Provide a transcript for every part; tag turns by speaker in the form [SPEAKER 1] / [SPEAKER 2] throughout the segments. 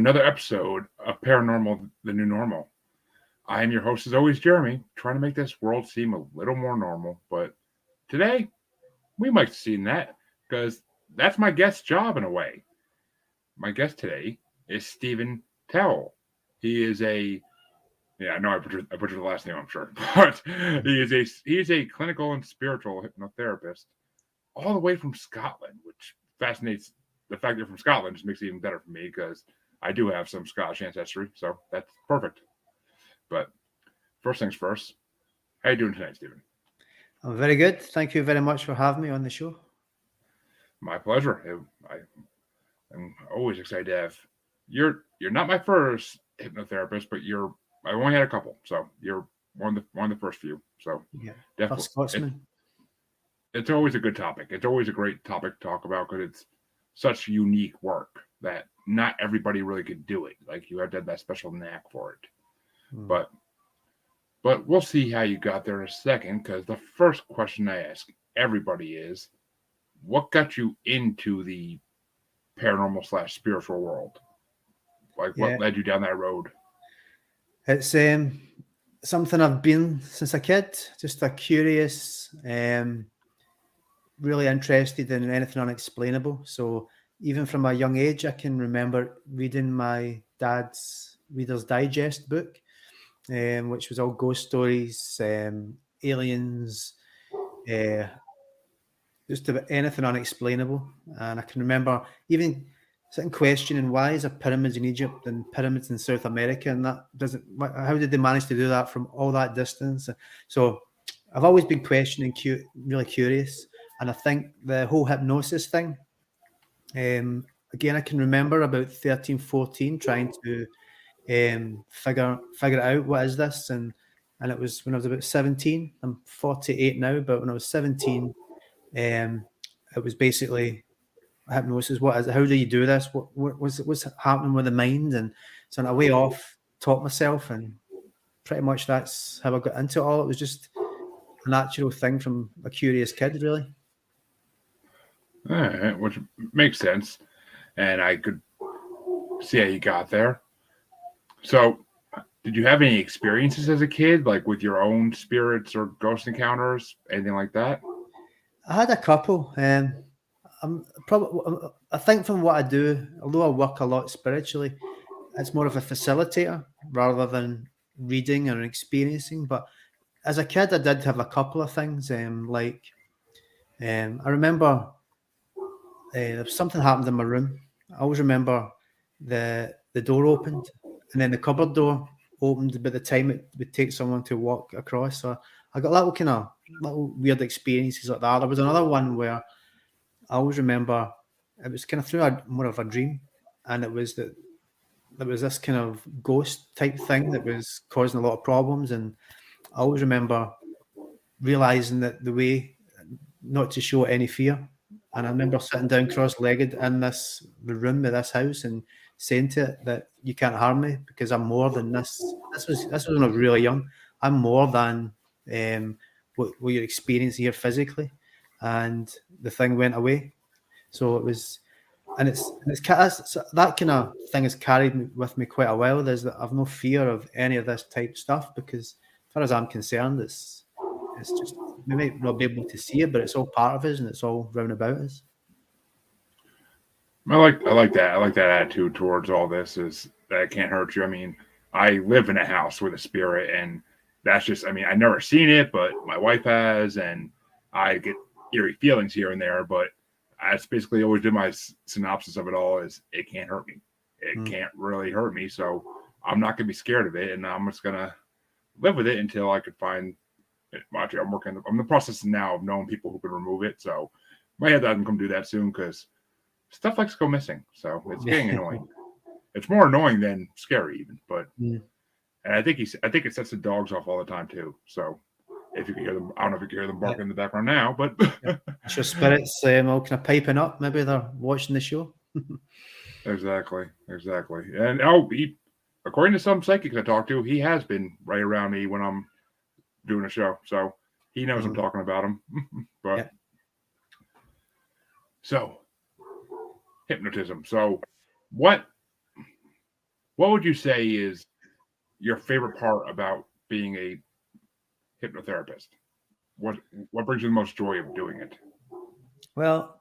[SPEAKER 1] another episode of Paranormal, the New Normal. I am your host, as always, Jeremy, trying to make this world seem a little more normal. But today, we might have seen that because that's my guest's job in a way. My guest today is Stephen Towill. He is I know I butchered the last name, I'm sure, but he is a clinical and spiritual hypnotherapist all the way from Scotland, which fascinates. The fact that you're from Scotland just makes it even better for me because I do have some Scottish ancestry, so that's perfect. But first things first, how you doing tonight, Stephen?
[SPEAKER 2] I'm very good. Thank you very much for having me on the show.
[SPEAKER 1] My pleasure. I'm always excited to have. You're not my first hypnotherapist, but I've only had a couple, so you're one of the first few. So
[SPEAKER 2] Yeah,
[SPEAKER 1] definitely,
[SPEAKER 2] first Scotsman.
[SPEAKER 1] It's always a good topic. It's always a great topic to talk about because it's such unique work that not everybody really could do it. Like you have to have that special knack for it. But we'll see how you got there in a second, because the first question I ask everybody is, what got you into the paranormal / spiritual world? Like what led you down that road?
[SPEAKER 2] It's something I've been since a kid, just a curious, really interested in anything unexplainable. So even from a young age, I can remember reading my dad's Reader's Digest book, which was all ghost stories, aliens, just about anything unexplainable. And I can remember even sitting questioning, why is there pyramids in Egypt and pyramids in South America, and how did they manage to do that from all that distance? So I've always been questioning, really curious. And I think the whole hypnosis thing, again, I can remember about 13, 14 trying to figure it out. What is this? And it was when I was about 17. I'm 48 now, but when I was 17, it was basically hypnosis. What is it? How do you do this? What's happening with the mind? And so on a way off, taught myself, and pretty much that's how I got into it all. It was just a natural thing from a curious kid, really.
[SPEAKER 1] All right, which makes sense, and I could see how you got there. So, did you have any experiences as a kid, like with your own spirits or ghost encounters, anything like that?
[SPEAKER 2] I had a couple. I think from what I do, although I work a lot spiritually, it's more of a facilitator rather than reading or experiencing. But as a kid, I did have a couple of things. I remember something happened in my room. I always remember the door opened, and then the cupboard door opened by the time it would take someone to walk across. So I got little weird experiences like that. There was another one where I always remember it was kind of through more of a dream, and it was that there was this kind of ghost type thing that was causing a lot of problems. And I always remember realizing that the way not to show any fear. And I remember sitting down cross-legged in the room of this house and saying to it that you can't harm me because I'm more than this. This was when I was really young. I'm more than what you're experiencing here physically. And the thing went away. So it was, and that kind of thing has carried with me quite a while. There's that I've no fear of any of this type stuff because, as far as I'm concerned, it's just, we might not be able to see it, but it's all part of us and it's all round about us.
[SPEAKER 1] I like that. I like that attitude towards all this, is that it can't hurt you. I mean, I live in a house with a spirit, and that's just, I mean, I've never seen it, but my wife has, and I get eerie feelings here and there, but that's basically always been my synopsis of it all, is it can't hurt me. It can't really hurt me, so I'm not going to be scared of it, and I'm just going to live with it until I could find it. Actually, I'm in the process now of knowing people who can remove it, so I might have them come do that soon, because stuff likes to go missing, so it's getting annoying. It's more annoying than scary, even. But and I think it sets the dogs off all the time too. So if you can hear them, I don't know if you can hear them barking in the background now, but
[SPEAKER 2] it's your spirits all kind of piping up. Maybe they're watching the show.
[SPEAKER 1] Exactly. And according to some psychics I talked to, he has been right around me when I'm doing a show, so he knows I'm talking about him. But so hypnotism. So what what would you say is your favorite part about being a hypnotherapist? What brings you the most joy of doing it?
[SPEAKER 2] Well,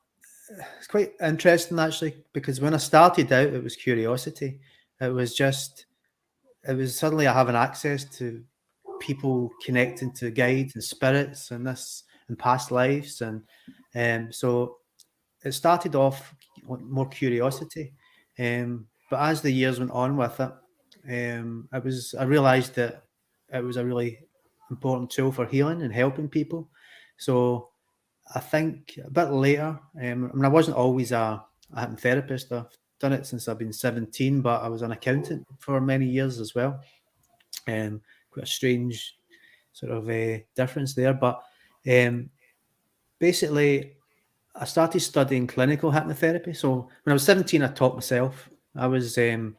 [SPEAKER 2] it's quite interesting actually, because when I started out, it was curiosity. It was just, it was suddenly I having access to people connecting to guides and spirits and this and past lives, and so it started off more curiosity, but as the years went on with it, I realized that it was a really important tool for healing and helping people. So I think a bit later, I mean, I wasn't always a hypnotherapist. I've done it since I've been 17, but I was an accountant for many years as well. Quite a strange sort of difference there. But basically, I started studying clinical hypnotherapy. So when I was 17, I taught myself. I was it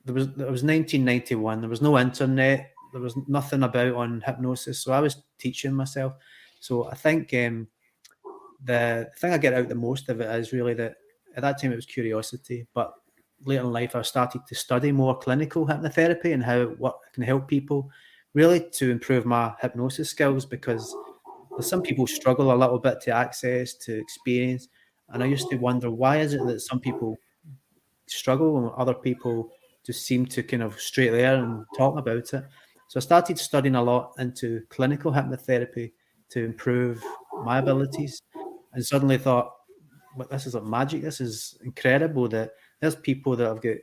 [SPEAKER 2] was 1991. There was no internet. There was nothing about on hypnosis. So I was teaching myself. So I think the thing I get out the most of it is really that at that time it was curiosity, but later in life I started to study more clinical hypnotherapy and how what can help people really to improve my hypnosis skills, because some people struggle a little bit to access, to experience. And I used to wonder, why is it that some people struggle and other people just seem to kind of straight there and talk about it? So I started studying a lot into clinical hypnotherapy to improve my abilities, and suddenly thought, but this is like magic. This is incredible that there's people that have got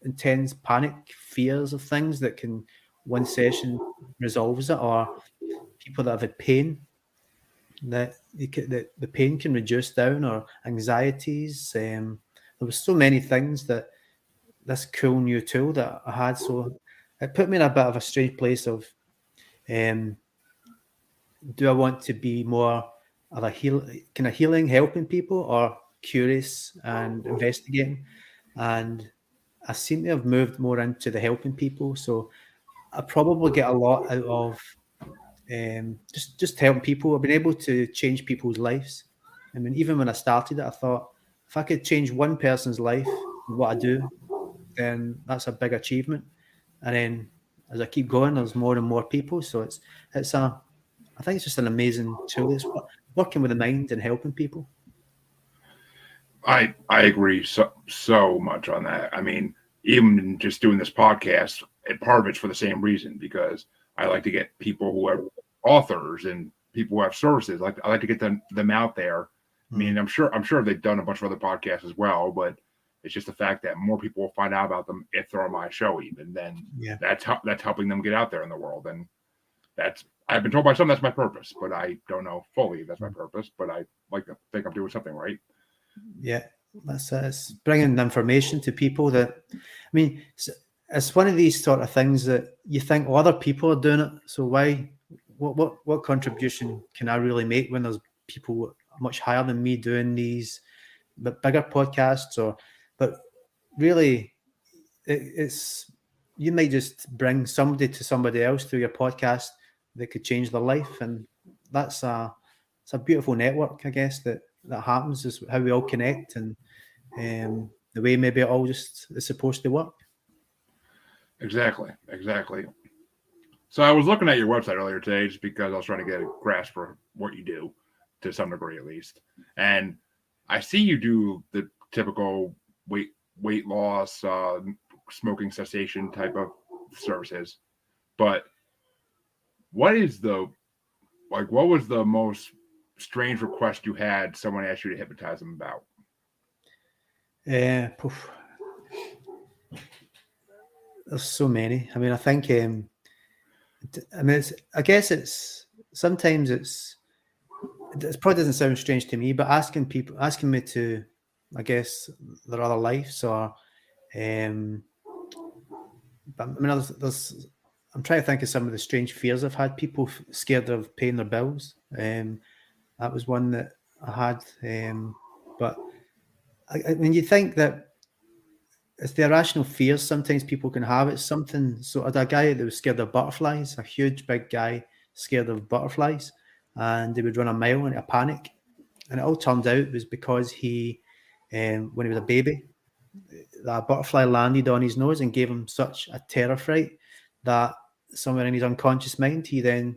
[SPEAKER 2] intense panic fears of things that can, one session resolves it, or people that have had pain that the pain can reduce down, or anxieties. There was so many things that this cool new tool that I had. So it put me in a bit of a strange place of, um, do I want to be more of a kind of healing, helping people, or curious and investigating? And I seem to have moved more into the helping people. So I probably get a lot out of just helping people. I've been able to change people's lives. I mean, even when I started it, I thought if I could change one person's life, what I do, then that's a big achievement. And then as I keep going, there's more and more people. So it's a I think it's just an amazing tool. It's working with the mind and helping people.
[SPEAKER 1] I agree so much on that. I mean, even just doing this podcast, and part of it's for the same reason, because I like to get people who are authors and people who have services. I like to get them out there. I mean, I'm sure they've done a bunch of other podcasts as well, but it's just the fact that more people will find out about them if they're on my show. Even then, that's helping them get out there in the world, and I've been told by some that's my purpose, but I don't know fully if that's my purpose. But I like to think I'm doing something right.
[SPEAKER 2] Yeah, that's it. It's bringing information to people that, I mean, it's one of these sort of things that you think, well, other people are doing it, so why? What contribution can I really make when there's people much higher than me doing these but bigger podcasts? But really, it's you might just bring somebody to somebody else through your podcast that could change their life, and it's a beautiful network, I guess, that happens, is how we all connect, and the way maybe it all just is supposed to work.
[SPEAKER 1] Exactly. So I was looking at your website earlier today just because I was trying to get a grasp for what you do, to some degree at least. And I see you do the typical weight loss, smoking cessation type of services. But what was the most strange request you had someone asked you to hypnotize them about?
[SPEAKER 2] There's so many. I mean, I think I guess it's sometimes it probably doesn't sound strange to me, but asking me to, I guess, their other lives, or but I mean, I'm trying to think of some of the strange fears I've had. People scared of paying their bills. That was one that I had. But I mean, you think that it's the irrational fears sometimes people can have. It's something. So I had a guy that was scared of butterflies, a huge big guy scared of butterflies, and they would run a mile into a panic. And it all turned out it was because when he was a baby, that butterfly landed on his nose and gave him such a terror fright that somewhere in his unconscious mind, he then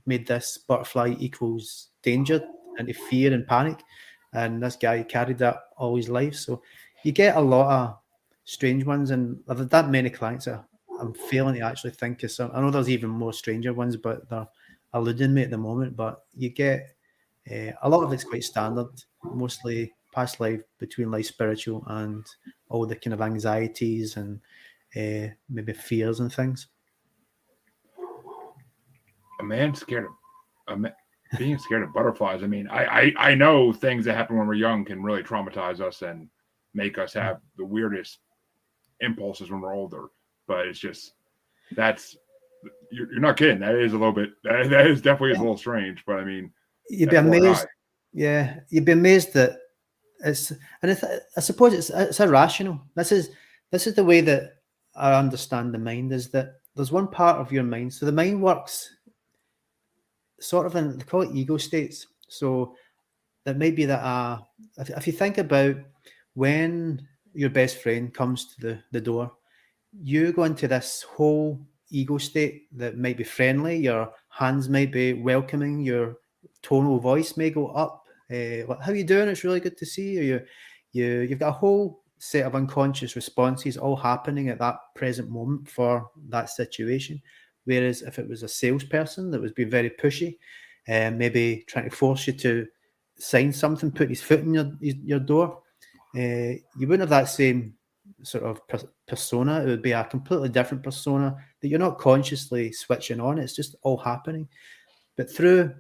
[SPEAKER 2] made this butterfly equals danger into fear and panic. And this guy carried that all his life. So you get a lot of strange ones, and I've had that many clients that I'm failing to actually think of some. I know there's even more stranger ones, but they're eluding me at the moment. But you get a lot of it's quite standard, mostly past life, between life, spiritual, and all the kind of anxieties and maybe fears and things.
[SPEAKER 1] A man scared of being scared of butterflies. I mean, I know things that happen when we're young can really traumatize us and make us have the weirdest impulses when we're older. But it's just you're not kidding. That is a little bit. That is definitely a little strange. But I mean,
[SPEAKER 2] you'd be amazed. Yeah, you'd be amazed that it's, and I suppose it's irrational. This is the way that I understand the mind, is that there's one part of your mind. So the mind works sort of in, they call it ego states. So that may be that if you think about when your best friend comes to the door, you go into this whole ego state that might be friendly, your hands might be welcoming, your tonal voice may go up. Like, how you doing? It's really good to see you. You've got a whole set of unconscious responses all happening at that present moment for that situation. Whereas if it was a salesperson that was being very pushy, maybe trying to force you to sign something, put his foot in your door, you wouldn't have that same sort of persona. It would be a completely different persona that you're not consciously switching on. It's just all happening. But through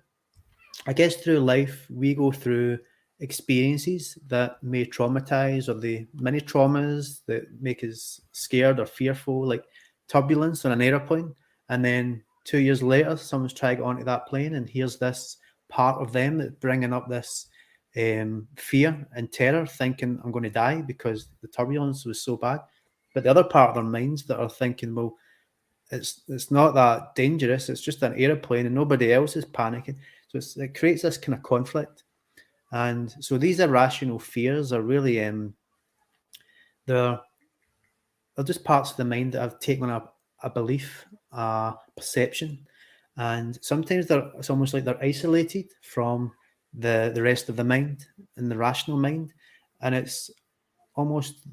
[SPEAKER 2] life, we go through experiences that may traumatize, or the many traumas that make us scared or fearful, like turbulence on an airplane. And then 2 years later, someone's trying to get onto that plane, and here's this part of them that's bringing up this fear and terror, thinking I'm going to die because the turbulence was so bad. But the other part of their minds that are thinking, well, it's not that dangerous. It's just an airplane, and nobody else is panicking. So it creates this kind of conflict. And so these irrational fears are really they're just parts of the mind that have taken on a belief, a perception, and sometimes it's almost like they're isolated from the rest of the mind and the rational mind, and it's almost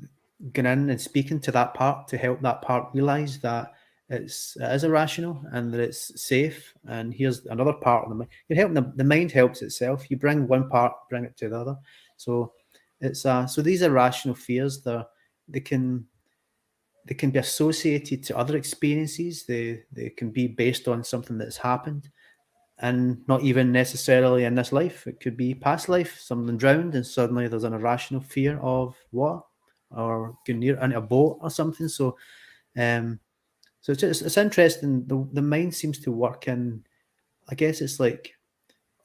[SPEAKER 2] going in and speaking to that part to help that part realize that it is irrational and that it's safe. And here's another part of the mind. You're helping the mind helps itself. You bring one part, bring it to the other. So it's so these irrational fears, they can be associated to other experiences. They can be based on something that's happened, and not even necessarily in this life. It could be past life. Someone drowned, and suddenly there's an irrational fear of water, or going near into a boat or something. So, so it's interesting. The mind seems to work in. I guess it's like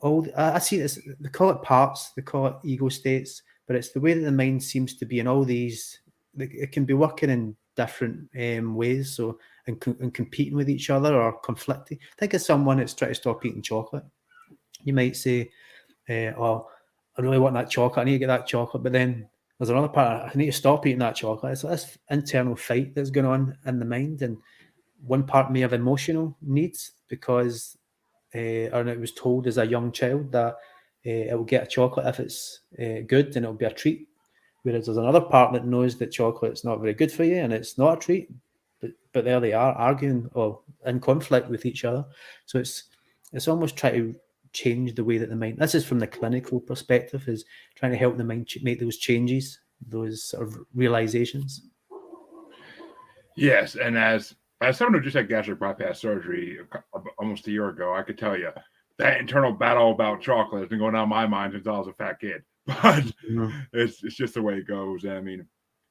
[SPEAKER 2] I see this. They call it parts. They call it ego states. But it's the way that the mind seems to be in all these. It can be working in different ways. So and competing with each other or conflicting. Think of someone that's trying to stop eating chocolate. You might say, "Oh, I really want that chocolate. I need to get that chocolate," but then there's another part. I need to stop eating that chocolate. It's this internal fight that's going on in the mind, and one part may have emotional needs because, or it was told as a young child that it will get a chocolate if it's good and it'll be a treat. Whereas there's another part that knows that chocolate's not very good for you and it's not a treat. But there they are arguing or in conflict with each other. So it's almost trying to change the way that the mind. This is from the clinical perspective, is trying to help the mind make those changes, those sort of realizations.
[SPEAKER 1] Yes, and as someone who just had gastric bypass surgery almost a year ago, I could tell you that internal battle about chocolate has been going on in my mind since I was a fat kid. But it's just the way it goes. And I mean,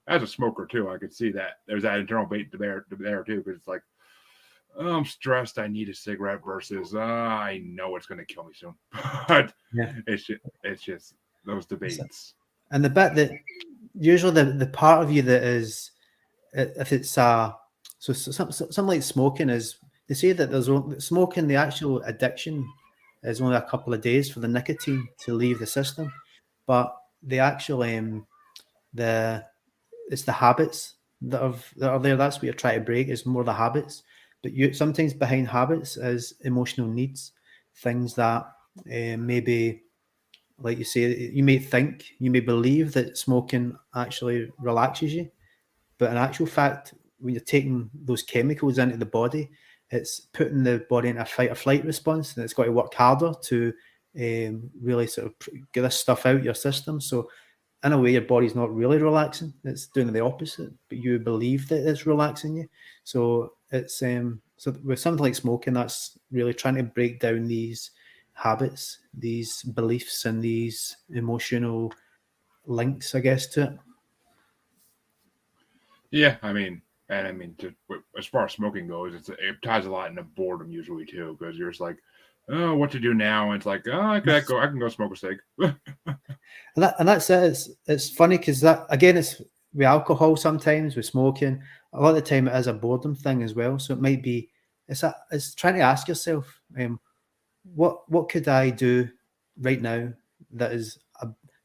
[SPEAKER 1] as a smoker too, I could see that there's that internal debate there too, because it's like, oh, I'm stressed, I need a cigarette versus I know it's going to kill me soon. But it's just those debates.
[SPEAKER 2] And the bit that usually the part of you that is, if it's so something like smoking, is they say that there's smoking, the actual addiction is only a couple of days for the nicotine to leave the system, but the actual it's the habits that are there. That's what you're trying to break, is more the habits. But sometimes behind habits is emotional needs, things that maybe, like you say, you may believe that smoking actually relaxes you, but in actual fact, when you're taking those chemicals into the body, it's putting the body in a fight or flight response, and it's got to work harder to really sort of get this stuff out your system. So in a way, your body's not really relaxing; it's doing the opposite. But you believe that it's relaxing you. So it's so with something like smoking, that's really trying to break down these habits, these beliefs, and these emotional links, I guess, to it.
[SPEAKER 1] Yeah, as far as smoking goes, it ties a lot into boredom usually too, because you're just like, oh, what to do now? And it's like, oh, I can go smoke a cig.
[SPEAKER 2] And that's it. It's funny because that, again, it's with alcohol sometimes, with smoking. A lot of the time it is a boredom thing as well. So it might be it's trying to ask yourself, what could I do right now that is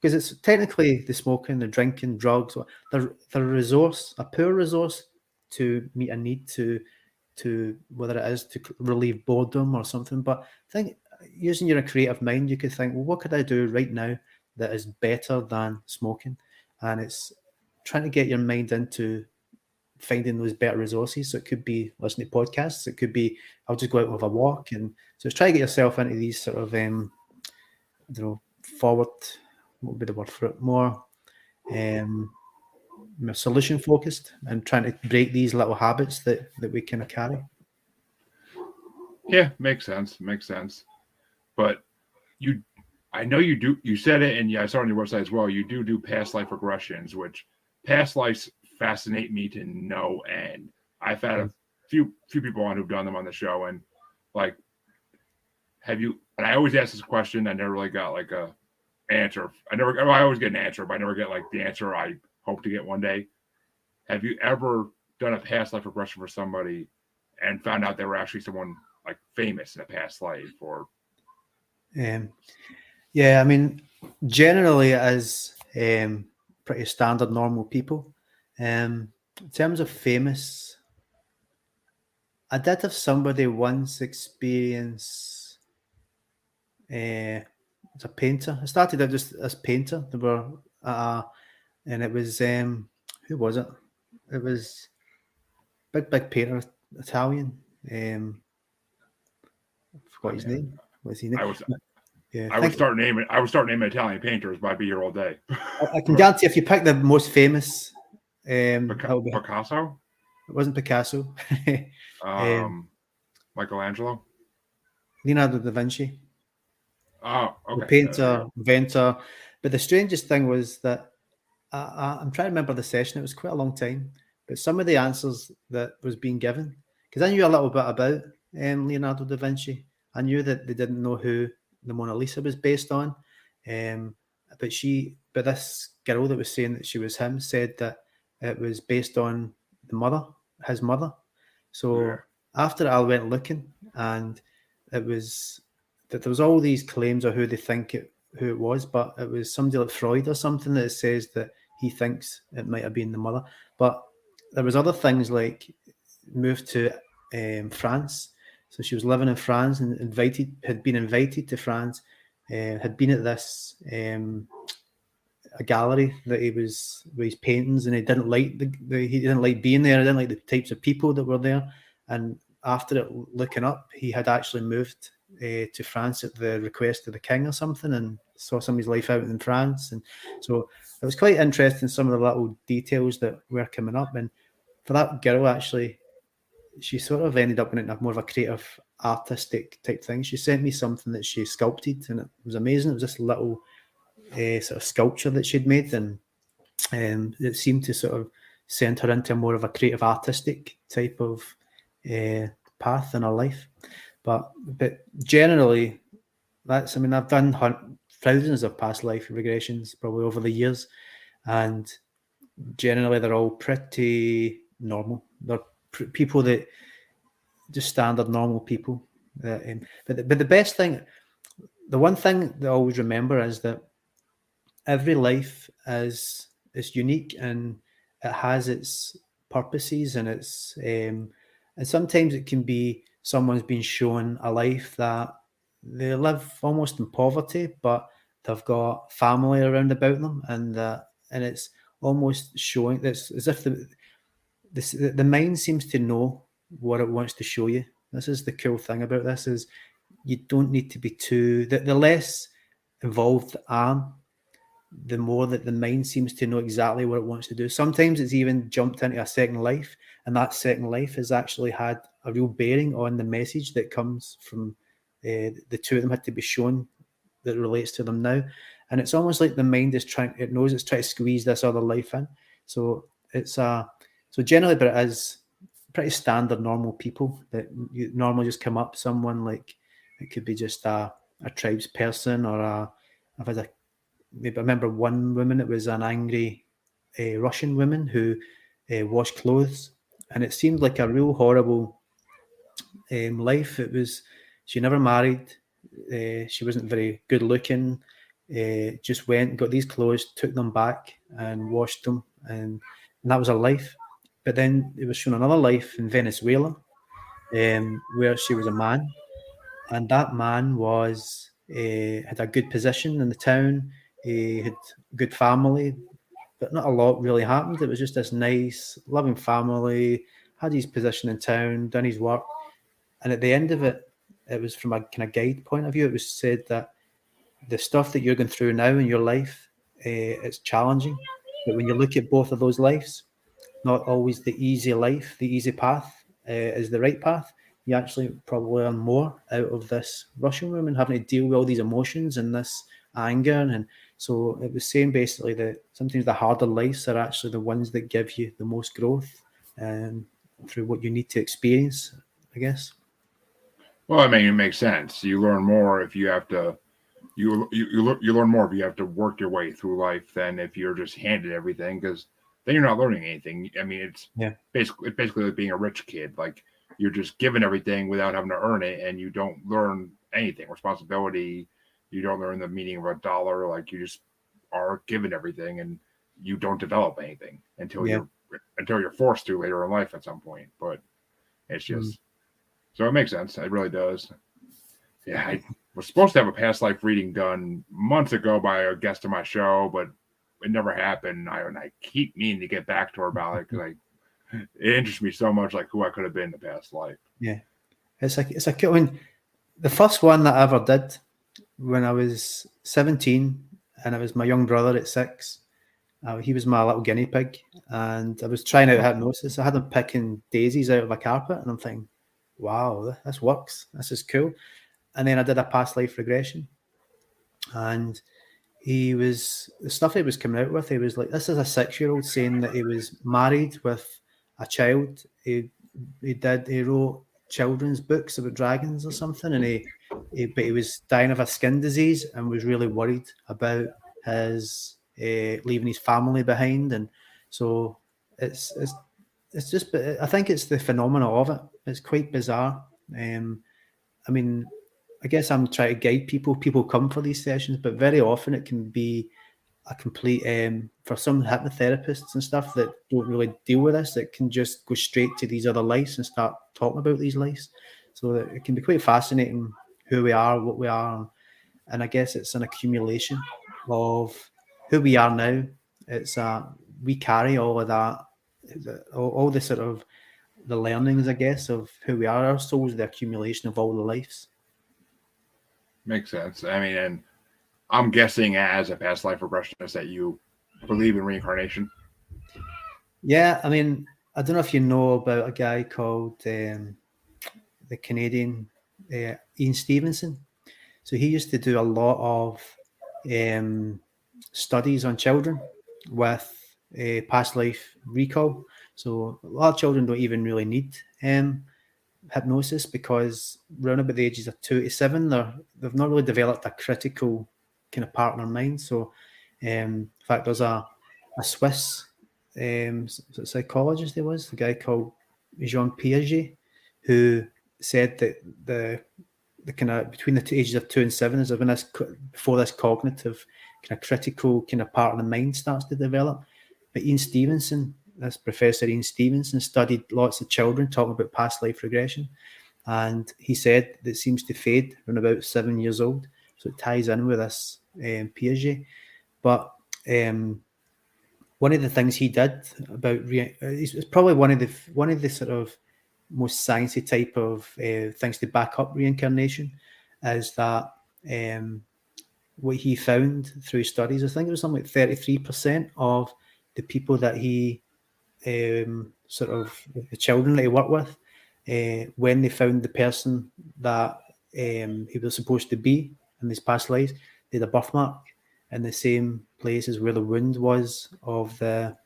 [SPEAKER 2] because it's technically the smoking, the drinking, drugs, the resource, a poor resource to meet a need to whether it is to relieve boredom or something. But I think using your creative mind, you could think, well, what could I do right now that is better than smoking? And it's trying to get your mind into finding those better resources. So it could be listening to podcasts. It could be I'll just go out and have a walk. And so it's try to get yourself into these sort of forward. What would be the word for it? More solution focused, and trying to break these little habits that we kind of carry.
[SPEAKER 1] Yeah, makes sense. But I know you do. You said it, and yeah, I saw it on your website as well. You do past life regressions, which past lives fascinate me to no end. I've had a few people on who've done them on the show, and like, have you? And I always ask this question. I never really got like a answer. I always get an answer, but I never get like the answer I hope to get one day. Have you ever done a past life regression for somebody and found out they were actually someone like famous in a past life? Or
[SPEAKER 2] yeah, I mean, generally as pretty standard normal people. In terms of famous, I did have somebody once experience as a painter. I started out just as painter. They were and it was who was it? It was big painter, Italian. I forgot his name. What's his name?
[SPEAKER 1] I would start naming Italian painters, but I'd be here all day.
[SPEAKER 2] I can guarantee if you pick the most famous,
[SPEAKER 1] Picasso.
[SPEAKER 2] It wasn't Picasso.
[SPEAKER 1] Michelangelo.
[SPEAKER 2] Leonardo da Vinci.
[SPEAKER 1] Oh, okay.
[SPEAKER 2] The painter, inventor. But the strangest thing was that I'm trying to remember the session. It was quite a long time, but some of the answers that was being given, because I knew a little bit about Leonardo da Vinci. I knew that they didn't know who the Mona Lisa was based on, but this girl that was saying that she was him said that it was based on his mother. So after I went looking, and it was that there was all these claims of who they think who it was, but it was somebody like Freud or something that says that he thinks it might have been the mother. But there was other things like moved to France. So she was living in France and had been invited to France, had been at this a gallery that he was with his paintings, and he didn't like he didn't like being there. He didn't like the types of people that were there. And after it, looking up, he had actually moved to France at the request of the king or something, and saw somebody's life out in France. And so it was quite interesting, some of the little details that were coming up. And for that girl, actually, she sort of ended up in more of a creative, artistic type thing. She sent me something that she sculpted, and it was amazing. It was this little sort of sculpture that she'd made, and it seemed to sort of send her into more of a creative, artistic type of path in her life. But generally, I've done thousands of past life regressions probably over the years, and generally they're all pretty normal. They're people that just standard normal people. But the best thing, the one thing that I always remember is that every life is unique, and it has its purposes, and and sometimes it can be someone's been shown a life that they live almost in poverty, but they've got family around about them, and it's almost showing this as if the mind seems to know what it wants to show you. This is the cool thing about this, is you don't need to be too the less involved I am, the more that the mind seems to know exactly what it wants to do. Sometimes it's even jumped into a second life, and that second life has actually had a real bearing on the message that comes from the two of them had to be shown that relates to them now. And it's almost like the mind is it knows it's trying to squeeze this other life in. So so generally, but it is pretty standard normal people that you normally just come up someone, like it could be just a tribes person, or I've had maybe I remember one woman, it was an angry Russian woman who washed clothes, and it seemed like a real horrible life. It was, she never married, she wasn't very good looking, just went, got these clothes, took them back and washed them, and that was her life. But then it was shown another life in Venezuela, where she was a man, and that man was had a good position in the town. He had a good family, but not a lot really happened. It was just this nice, loving family, had his position in town, done his work. And at the end of it, it was from a kind of guide point of view, it was said that the stuff that you're going through now in your life, it's challenging. But when you look at both of those lives, not always the easy life, the easy path is the right path. You actually probably learn more out of this Russian woman having to deal with all these emotions and this anger. And so it was saying basically that sometimes the harder lives are actually the ones that give you the most growth through what you need to experience, I guess.
[SPEAKER 1] Well, I mean, it makes sense. You learn more if you have to. You learn more if you have to work your way through life than if you're just handed everything, because then you're not learning anything. I mean, it's basically like being a rich kid. Like, you're just given everything without having to earn it, and you don't learn anything. Responsibility. You don't learn the meaning of a dollar. Like, you just are given everything, and you don't develop anything until you're forced to later in life at some point. But it's just so it makes sense. It really does. Yeah, I was supposed to have a past life reading done months ago by a guest on my show, but it never happened. I keep meaning to get back to her about it because it interests me so much, like who I could have been in the past life.
[SPEAKER 2] Yeah, it's a cool one. The first one that I ever did when I was 17, and it was my young brother at 6. He was my little guinea pig, and I was trying out hypnosis. I had him picking daisies out of a carpet, and I'm thinking, wow, this works. This is cool. And then I did a past life regression, and the stuff he was coming out with, he was like, this is a 6-year-old saying that he was married with a child. He wrote children's books about dragons or something, and but he was dying of a skin disease and was really worried about his leaving his family behind. And so it's just, I think it's the phenomena of it. It's quite bizarre. I mean, I guess I'm trying to guide people. People come for these sessions, but very often it can be a complete, for some hypnotherapists and stuff that don't really deal with this, that can just go straight to these other lives and start talking about these lives. So that it can be quite fascinating who we are, what we are. And I guess it's an accumulation of who we are now. It's we carry all of that, all the sort of the learnings, I guess, of who we are. Our soul's the accumulation of all the lives.
[SPEAKER 1] Makes sense. I mean, and I'm guessing as a past life regressionist that you believe in reincarnation.
[SPEAKER 2] Yeah, I mean, I don't know if you know about a guy called the Canadian Ian Stevenson. So he used to do a lot of studies on children with past life recall. So a lot of children don't even really need hypnosis, because around about the ages of 2 to 7, they've not really developed a critical kind of part in their mind. So in fact, there's a Swiss psychologist, there was a guy called Jean Piaget, who said that the kind of between the ages of 2 and 7 is when before this cognitive kind of critical kind of part of the mind starts to develop. But Ian Stevenson this Professor Ian Stevenson studied lots of children talking about past life regression, and he said that it seems to fade when about 7 years old. So it ties in with this Piaget. But one of the things he did about it's probably one of the sort of most sciencey type of things to back up reincarnation is that what he found through studies, I think it was something like 33% of the people that he sort of the children that he worked with, when they found the person that he was supposed to be in his past lives, they had a birthmark in the same place as where the wound was of the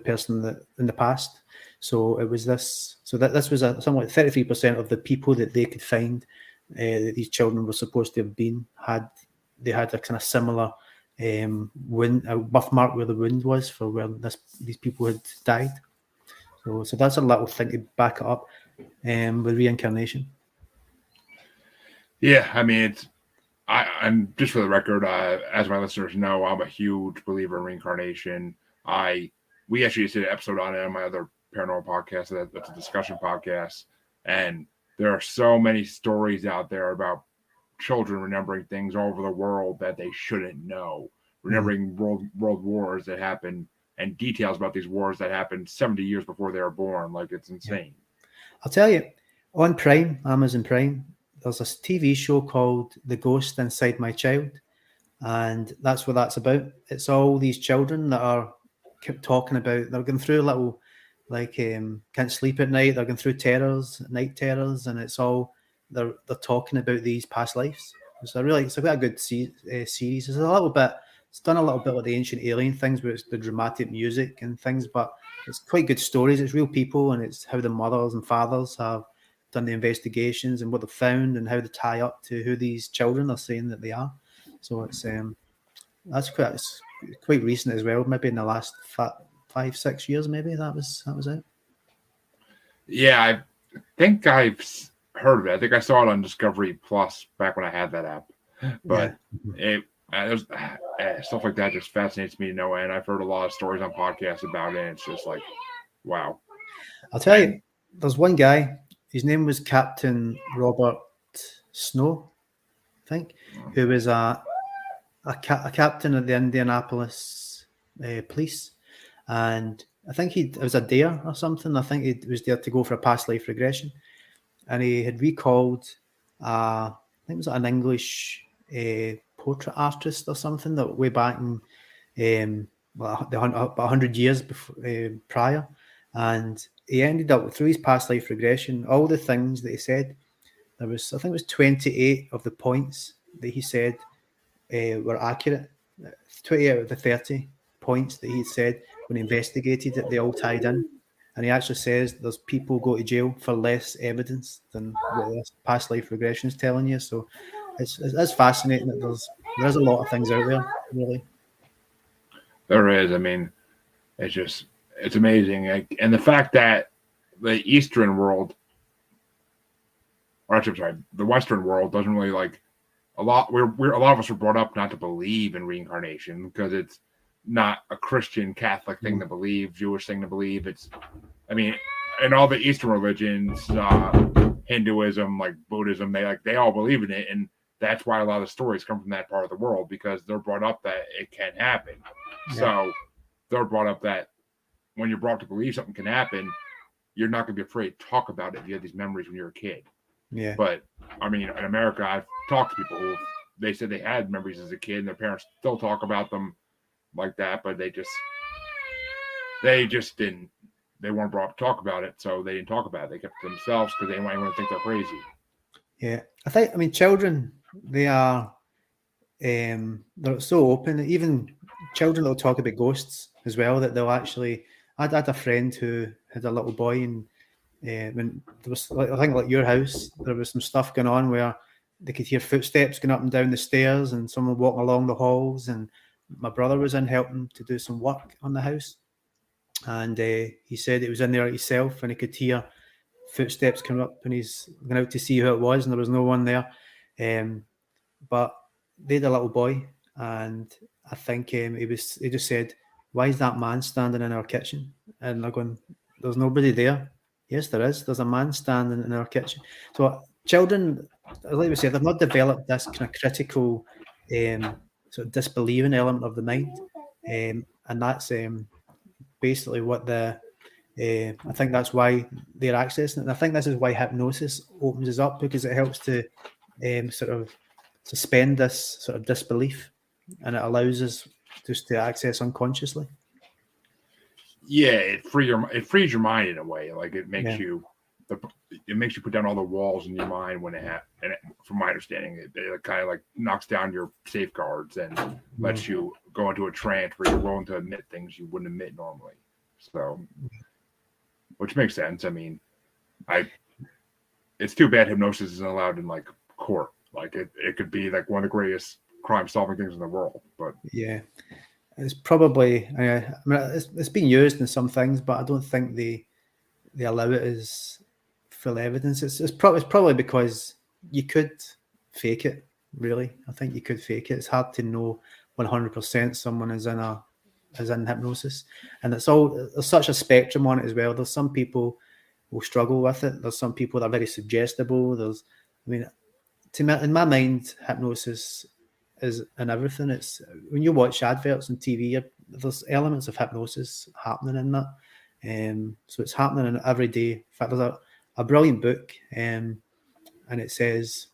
[SPEAKER 2] person that in the past. So it was this. So that this was something like 33% of the people that they could find that these children were supposed to have been had a kind of similar wound, a birthmark where the wound was for where these people had died. So that's a little thing to back it up with reincarnation.
[SPEAKER 1] Yeah, I mean, I'm just for the record, as my listeners know, I'm a huge believer in reincarnation. We actually just did an episode on it on my other paranormal podcast. That's a discussion podcast, and there are so many stories out there about children remembering things all over the world that they shouldn't know, remembering world wars that happened and details about these wars that happened 70 years before they were born. Like, it's insane.
[SPEAKER 2] I'll tell you, on Prime, Amazon Prime, there's a TV show called The Ghost Inside My Child, and that's what that's about. It's all these children that kept talking about, they're going through a little, like, can't sleep at night, they're going through night terrors, and it's all, they're talking about these past lives. It's quite a good series. It's done a little bit like the Ancient Alien things, where it's the dramatic music and things, but it's quite good stories. It's real people, and it's how the mothers and fathers have done the investigations and what they've found and how they tie up to who these children are saying that they are. So it's quite recent as well. Maybe in the last 5-6 years, maybe that was it.
[SPEAKER 1] Yeah, I think I've heard of it. I think I saw it on Discovery Plus back when I had that app. But stuff like that just fascinates me to no end. I've heard a lot of stories on podcasts about it, and it's just like, wow.
[SPEAKER 2] I'll tell you, there's one guy, his name was Captain Robert Snow, I think, who was a captain of the Indianapolis police, and I think it was a dare or something. I think he was there to go for a past life regression, and he had recalled, I think it was an English portrait artist or something that way back in about 100 years before, prior, and he ended up through his past life regression, all the things that he said. I think it was 28 of the points that he said were accurate. 20 out of the 30 points that he said when he investigated it, they all tied in. And he actually says there's people go to jail for less evidence than what this past life regression is telling you. So it's fascinating that there's a lot of things out there, really.
[SPEAKER 1] There is. I mean, it's amazing. And the fact that the Eastern world, or I'm sorry, the Western world doesn't really like a lot. A lot of us were brought up not to believe in reincarnation because it's not a Christian Catholic thing to believe, Jewish thing to believe. In all the Eastern religions, Hinduism, like Buddhism, they all believe in it, and that's why a lot of the stories come from that part of the world, because they're brought up that it can happen. Yeah. So they're brought up that when you're brought to believe something can happen, you're not going to be afraid to talk about it if you have these memories when you're a kid.
[SPEAKER 2] Yeah.
[SPEAKER 1] But I mean, in America, I've talked to people who they said they had memories as a kid, and their parents still talk about them like that, but they just didn't. They weren't brought up to talk about it, so they didn't talk about it. They kept it to themselves because they might want to think they're crazy.
[SPEAKER 2] Yeah, I mean, children, they are, they're so open. Even children will talk about ghosts as well. That they'll actually. I had a friend who had a little boy, and when there was, I think, like your house, there was some stuff going on where they could hear footsteps going up and down the stairs, and someone walking along the halls. And my brother was in helping to do some work on the house, and he said he was in there himself, and he could hear footsteps coming up, and he's going out to see who it was, and there was no one there. But they had a little boy, and I think he just said why is that man standing in our kitchen? And they're going, there's nobody there. Yes, there is. There's a man standing in our kitchen. So children, like we said, they've not developed this kind of critical sort of disbelieving element of the mind. And that's basically what I think that's why they're accessing it. And I think this is why hypnosis opens us up, because it helps to sort of suspend this sort of disbelief, and it allows us just to access unconsciously.
[SPEAKER 1] Yeah, it frees your mind in a way. Like it makes you put down all the walls in your mind when from my understanding, it kind of like knocks down your safeguards and lets you go into a trance where you're willing to admit things you wouldn't admit normally. So, which makes sense. I mean, it's too bad hypnosis isn't allowed in like court. Like it could be like one of the greatest crime solving things in the world. But
[SPEAKER 2] yeah, it's probably I mean it's been used in some things, but I don't think they allow it as full evidence. It's probably because you could fake it. Really, I think you could fake it. It's hard to know 100% someone is in hypnosis, and there's such a spectrum on it as well. There's some people will struggle with it. There's some people that are very suggestible. In my mind, hypnosis is in everything. It's when you watch adverts on TV, there's elements of hypnosis happening in that. So it's happening in every day. In fact, there's a brilliant book, and it says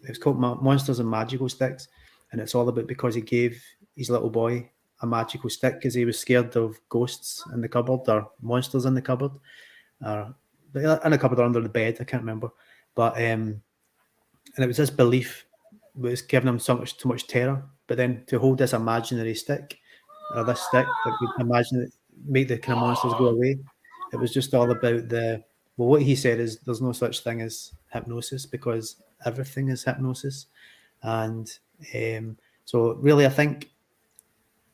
[SPEAKER 2] it's called Monsters and Magical Sticks, and it's all about because he gave his little boy a magical stick because he was scared of ghosts in the cupboard or monsters in the cupboard, or in the cupboard or under the bed. I can't remember, but and it was this belief was giving him too much terror. But then to hold this imaginary stick or this stick that would imagine it, make the kind of monsters go away, it was just all about what he said is there's no such thing as hypnosis because everything is hypnosis. And so really I think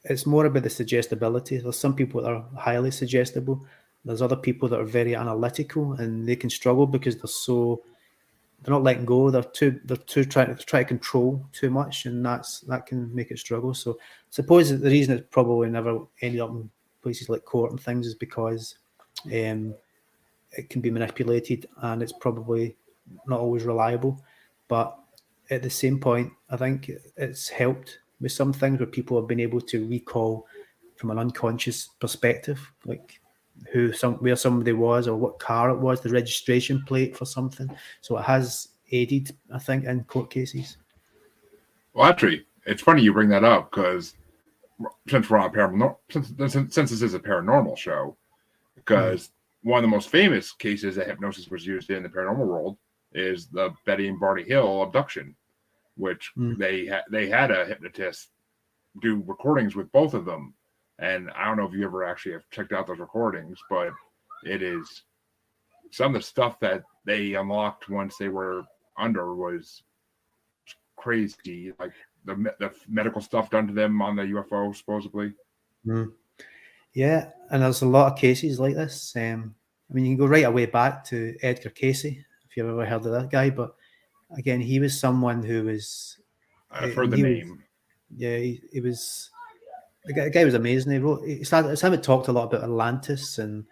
[SPEAKER 2] it's more about the suggestibility. There's some people that are highly suggestible. There's other people that are very analytical and they can struggle because they're not letting go. They're too trying to control too much, and that can make it struggle. So I suppose the reason it probably never ended up in places like court and things is because it can be manipulated and it's probably not always reliable. But at the same point, I think it's helped with some things where people have been able to recall from an unconscious perspective, like where somebody was or what car it was, the registration plate for something. So it has aided, I think, in court cases.
[SPEAKER 1] Well, actually, it's funny you bring that up because since we're on paranormal, since this is a paranormal show, because one of the most famous cases that hypnosis was used in the paranormal world is the Betty and Barney Hill abduction, which they had a hypnotist do recordings with both of them. And I don't know if you ever actually have checked out those recordings, but it is some of the stuff that they unlocked once they were under was crazy. Like the medical stuff done to them on the UFO, supposedly.
[SPEAKER 2] Yeah, and there's a lot of cases like this. I mean, you can go right away back to Edgar Cayce, if you've ever heard of that guy. But again, he was someone who was...
[SPEAKER 1] I've heard the name.
[SPEAKER 2] He was... The guy was amazing. It's him that talked a lot about Atlantis, and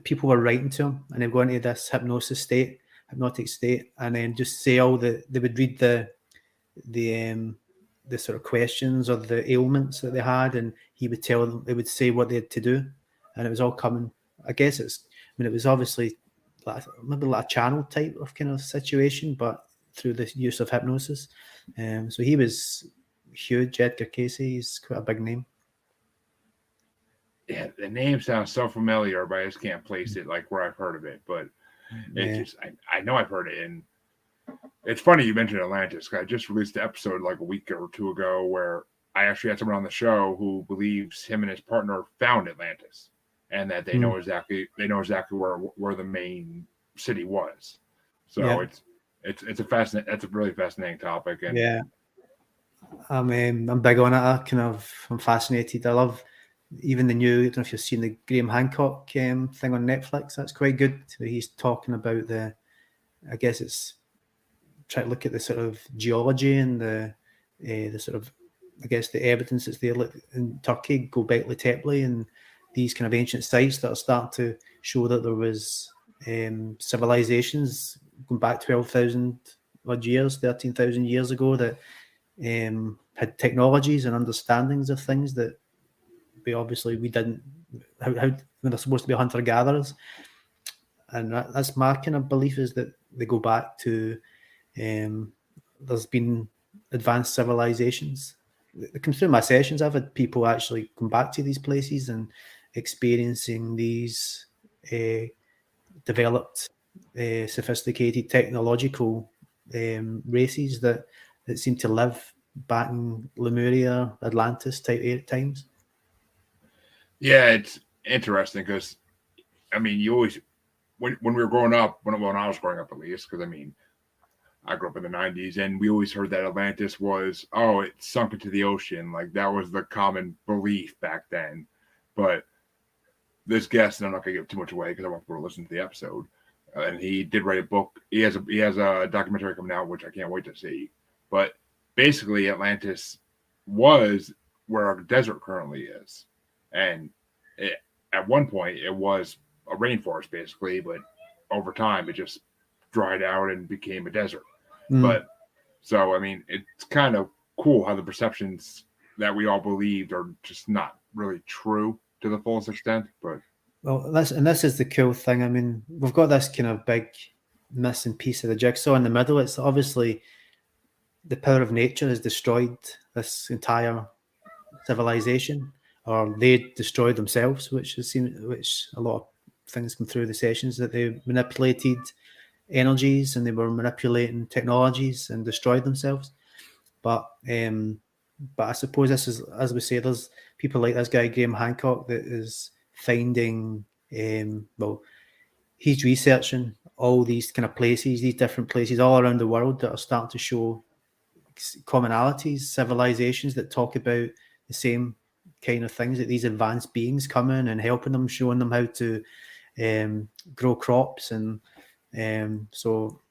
[SPEAKER 2] people were writing to him, and they'd go into this hypnotic state, and then just say they would read the sort of questions or the ailments that they had, and he would tell them, they would say what they had to do, and it was all coming. I guess it was obviously maybe like a channel type of kind of situation, but through the use of hypnosis. So he was huge. Edgar Cayce, he's quite a big name.
[SPEAKER 1] Yeah, the name sounds so familiar, but I just can't place it like where I've heard of it. But I know I've heard it. And it's funny you mentioned Atlantis. I just released an episode like a week or two ago where I actually had someone on the show who believes him and his partner found Atlantis, and that they know exactly where the main city was. So it's a really fascinating topic. And
[SPEAKER 2] yeah. I'm big on it. I'm fascinated. I love even the new, I don't know if you've seen the Graham Hancock thing on Netflix. That's quite good. Where he's talking about I guess it's trying to look at the sort of geology and the sort of I guess the evidence that's there, like in Turkey, Göbekli Tepe, and these kind of ancient sites that are starting to show that there was civilizations going back 12,000 odd years, 13,000 years ago that had technologies and understandings of things that we didn't. How they're supposed to be hunter gatherers, and that's my kind of belief, is that they go back to there's been advanced civilizations. It comes through my sessions. I've had people actually come back to these places and experiencing these developed, sophisticated technological races that seem to live back in Lemuria, Atlantis type times.
[SPEAKER 1] Yeah, it's interesting because, I mean, you always, when we were growing up, when I was growing up at least, because I mean, I grew up in the 90s, and we always heard that Atlantis was, oh, it sunk into the ocean. Like, that was the common belief back then. But this guest, and I'm not going to give too much away because I want people to listen to the episode, and he did write a book. He has a documentary coming out, which I can't wait to see. But basically, Atlantis was where our desert currently is. And at one point, it was a rainforest, basically, but over time, it just dried out and became a desert. But so, I mean, it's kind of cool how the perceptions that we all believed are just not really true to the fullest extent. But
[SPEAKER 2] this is the cool thing. I mean, we've got this kind of big missing piece of the jigsaw in the middle. It's obviously the power of nature has destroyed this entire civilization, or they destroyed themselves, which a lot of things come through the sessions, that they manipulated energies and they were manipulating technologies and destroyed themselves. But I suppose this is, as we say, there's people like this guy Graham Hancock that is finding he's researching all these kind of places, these different places all around the world that are starting to show commonalities, civilizations that talk about the same kind of things, that these advanced beings coming and helping them, showing them how to grow crops. And so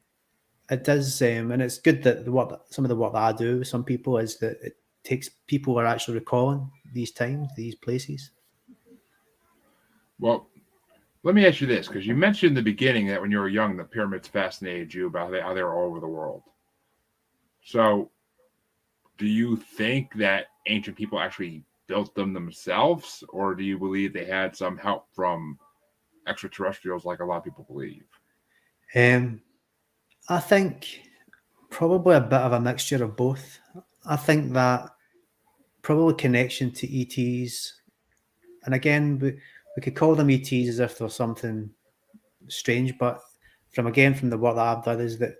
[SPEAKER 2] it does, and it's good that some of the work that I do with some people is that it takes people who are actually recalling these times, these places.
[SPEAKER 1] Well, let me ask you this, because you mentioned in the beginning that when you were young, the pyramids fascinated you about how they were all over the world. So do you think that ancient people actually built them themselves, or do you believe they had some help from extraterrestrials like a lot of people believe?
[SPEAKER 2] I think probably a bit of a mixture of both. I think that probably connection to ETs, and again, we could call them ETs as if they're something strange, but from the work that I've done, is that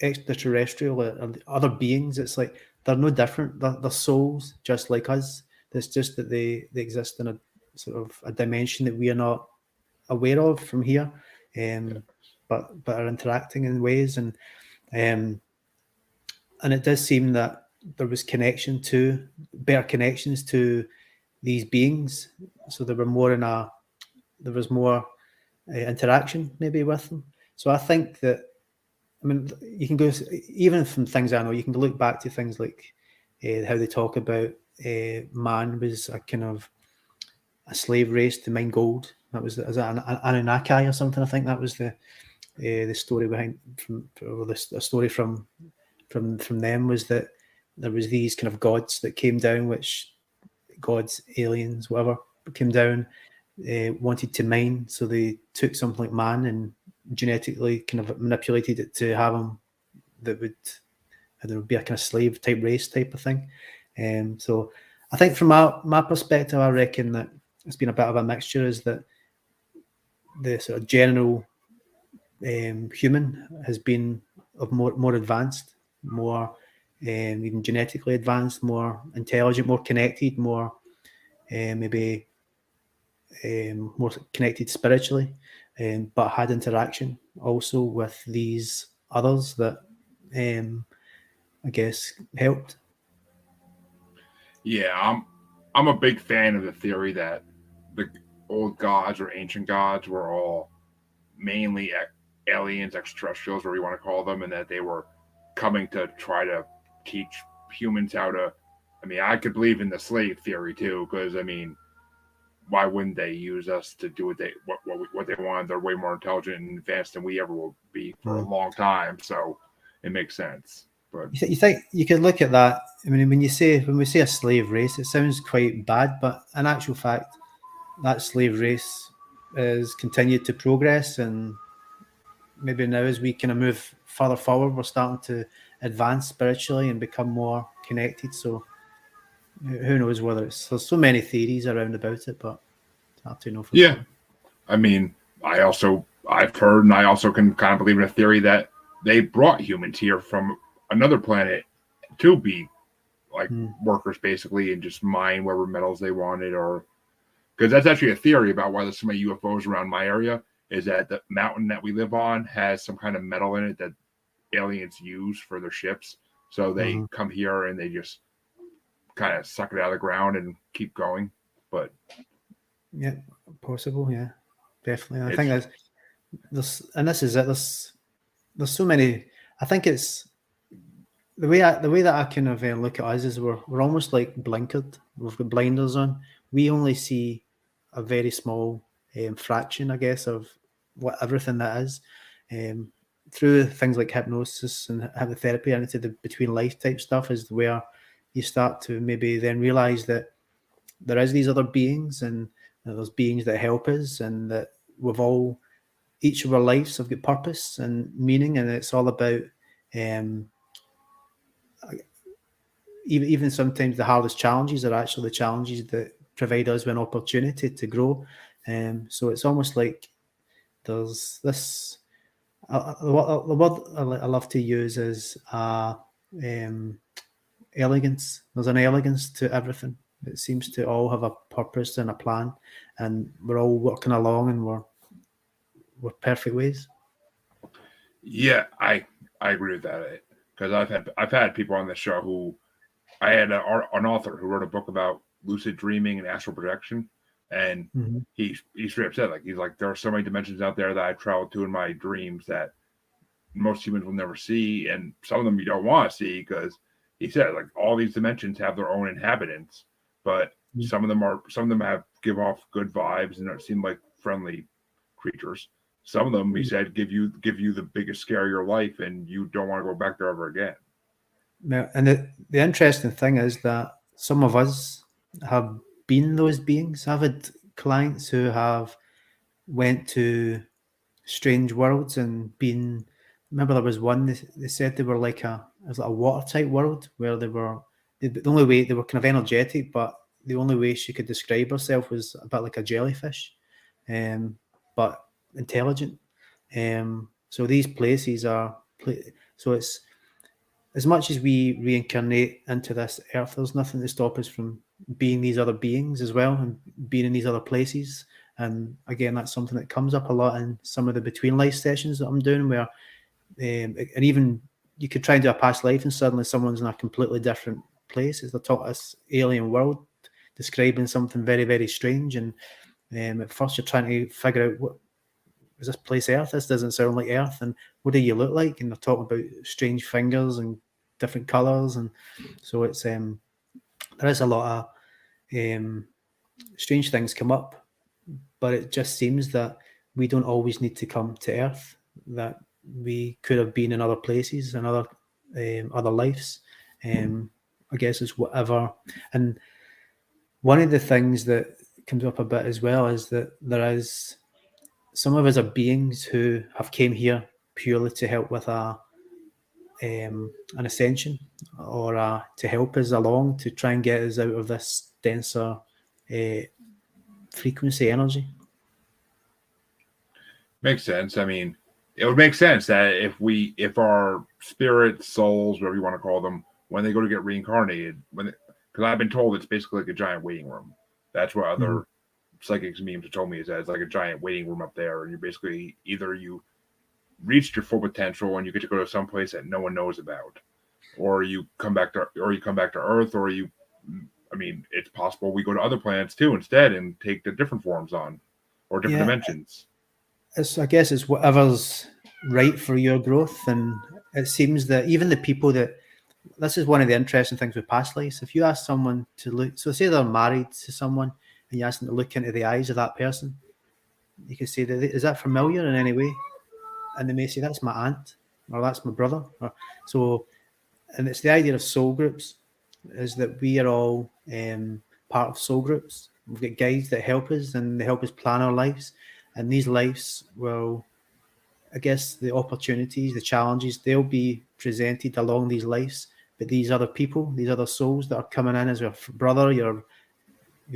[SPEAKER 2] extraterrestrial or other beings, it's like they're no different. They're souls just like us. It's just that they exist in a sort of a dimension that we are not aware of from here, but are interacting in ways, and it does seem that there was better connections to these beings, so there was more interaction maybe with them. So I think that, I mean, you can go, even from things I know, you can look back to things like how they talk about man was a kind of a slave race to mine gold. That was an Anunnaki or something. I think that was the story behind, a story from them, was that there was these kind of gods that came down, gods, aliens, whatever, came down, wanted to mine, so they took something like man and genetically kind of manipulated it to have them that would, I don't know, be a kind of slave type race type of thing. So I think from my perspective, I reckon that it's been a bit of a mixture, is that the sort of general human has been of more advanced, more even genetically advanced, more intelligent, more connected, more maybe more connected spiritually, but had interaction also with these others that I guess helped.
[SPEAKER 1] Yeah, I'm a big fan of the theory that the old gods or ancient gods were all mainly aliens, extraterrestrials, whatever you want to call them, and that they were coming to try to teach humans how to I mean, I could believe in the slave theory too, because I mean, why wouldn't they use us to do what they want? They're way more intelligent and advanced than we ever will be for a
[SPEAKER 2] Mm.
[SPEAKER 1] long time, so it makes sense. But
[SPEAKER 2] You think you could look at that? I mean, when we say a slave race, it sounds quite bad, but in actual fact, that slave race has continued to progress, and maybe now as we kind of move further forward, we're starting to advance spiritually and become more connected. So who knows whether there's so many theories around about it, but it's hard to know for
[SPEAKER 1] yeah,
[SPEAKER 2] sure.
[SPEAKER 1] I mean, I've heard, and I also can kind of believe in a theory that they brought humans here from another planet to be like
[SPEAKER 2] Mm.
[SPEAKER 1] workers basically and just mine whatever metals they wanted, or because that's actually a theory about why there's so many UFOs around my area, is that the mountain that we live on has some kind of metal in it that aliens use for their ships. So they
[SPEAKER 2] Uh-huh.
[SPEAKER 1] come here and they just kind of suck it out of the ground and keep going. But
[SPEAKER 2] Yeah, possible. Yeah, definitely. I think
[SPEAKER 1] it's
[SPEAKER 2] and this is it. There's so many. I think it's the way that I kind of look at us is we're almost like blinkered. We've got blinders on. We only see a very small fraction, I guess, of what everything that is. Um, Through things like hypnosis and hypnotherapy and into the between life type stuff is where you start to maybe then realize that there is these other beings and there's beings that help us and that we've all each of our lives have got purpose and meaning, and it's all about um, even sometimes the hardest challenges are actually the challenges that provide us with an opportunity to grow. So it's almost like there's this. The word I love to use is elegance. There's an elegance to everything. It seems to all have a purpose and a plan, and we're all working along, and we're perfect ways.
[SPEAKER 1] yeah, I agree with that because I've had people on the show who I had an author who wrote a book about lucid dreaming and astral projection, and
[SPEAKER 2] Mm-hmm.
[SPEAKER 1] he straight up said he's like there are so many dimensions out there that I traveled to in my dreams that most humans will never see, and some of them you don't want to see because he said like all these dimensions have their own inhabitants, but some of them have give off good vibes and seem like friendly creatures. Some of them, he said, give you the biggest scare of your life, and you don't want to go back there ever again.
[SPEAKER 2] Now, and the interesting thing is that some of us have been those beings. I've had clients who have went to strange worlds and been. Remember, there was one. They said they were like it was like a water type world where they were. The only way they were kind of energetic, but the only way she could describe herself was a bit like a jellyfish, but intelligent. So these places are. So it's as much as we reincarnate into this earth, there's nothing to stop us from being these other beings as well and being in these other places. And again, that's something that comes up a lot in some of the between life sessions that I'm doing, where and even you could try and do a past life and suddenly someone's in a completely different place. They're talking this alien world, describing something very, very strange. And at first you're trying to figure out, what is this place Earth? This doesn't sound like Earth. And what do you look like? And they're talking about strange fingers and different colours. And so it's there is a lot of strange things come up, but it just seems that we don't always need to come to Earth, that we could have been in other places and other lives. I guess it's whatever. And one of the things that comes up a bit as well is that there is some of us are beings who have came here purely to help with an ascension or to help us along to try and get us out of this denser frequency energy.
[SPEAKER 1] Makes sense. I mean, it would make sense that if our spirits, souls, whatever you want to call them, when they go to get reincarnated, because I've been told it's basically like a giant waiting room. That's what other psychics memes have told me, is that it's like a giant waiting room up there, and you're basically either you reached your full potential and you get to go to some place that no one knows about, or you come back to Earth, or I mean, it's possible we go to other planets too instead and take the different forms on, or different dimensions.
[SPEAKER 2] I guess it's whatever's right for your growth, and it seems that even the people that this is one of the interesting things with past lives. If you ask someone to look, so say they're married to someone and you ask them to look into the eyes of that person, you can say, is that familiar in any way? And they may say, that's my aunt, or that's my brother. So, and it's the idea of soul groups, is that we are all part of soul groups. We've got guides that help us, and they help us plan our lives. And these lives will, I guess, the opportunities, the challenges, they'll be presented along these lives. But these other people, these other souls that are coming in as your brother, your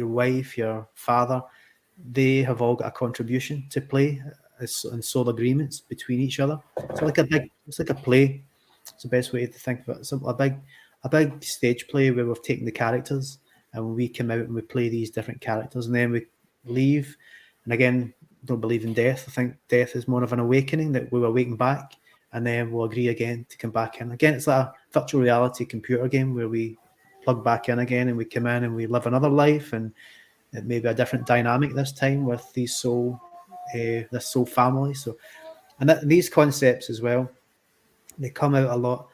[SPEAKER 2] wife, your father, they have all got a contribution to play in soul agreements between each other. It's like a play. It's the best way to think about it. So a big stage play where we've taken the characters and we come out and we play these different characters, and then we leave. And again, don't believe in death. I think death is more of an awakening, that we'll awaken back, and then we'll agree again to come back in. Again, it's like a virtual reality computer game where we plug back in again and we come in and we live another life, and it may be a different dynamic this time with these soul family. So, and these concepts as well, they come out a lot.